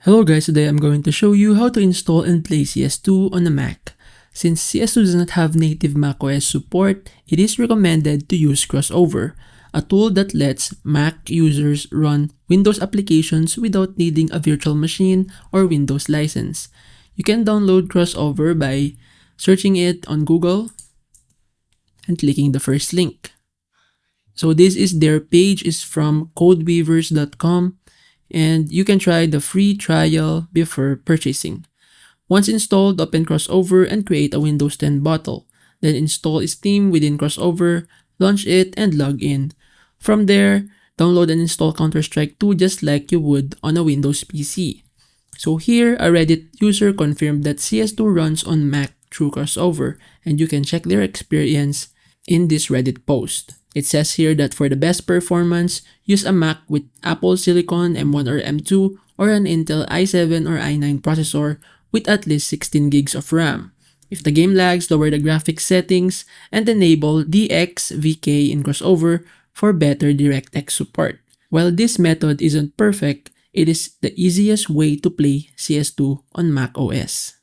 Hello guys, today I'm going to show you how to install and play CS2 on a Mac. Since CS2 does not have native macOS support, it is recommended to use Crossover, a tool that lets Mac users run Windows applications without needing a virtual machine or Windows license. You can download Crossover by searching it on Google and clicking the first link. So this is their page, is from codeweavers.com. And you can try the free trial before purchasing. Once installed, open Crossover and create a Windows 10 bottle. Then install Steam within Crossover, launch it, and log in. From there, download and install Counter-Strike 2 just like you would on a Windows PC. So here, a Reddit user confirmed that CS2 runs on Mac through Crossover, and you can check their experience in this Reddit post. It says here that for the best performance, use a Mac with Apple Silicon M1 or M2 or an Intel i7 or i9 processor with at least 16 gigs of RAM. If the game lags, lower the graphics settings and enable DXVK in Crossover for better DirectX support. While this method isn't perfect, it is the easiest way to play CS2 on macOS.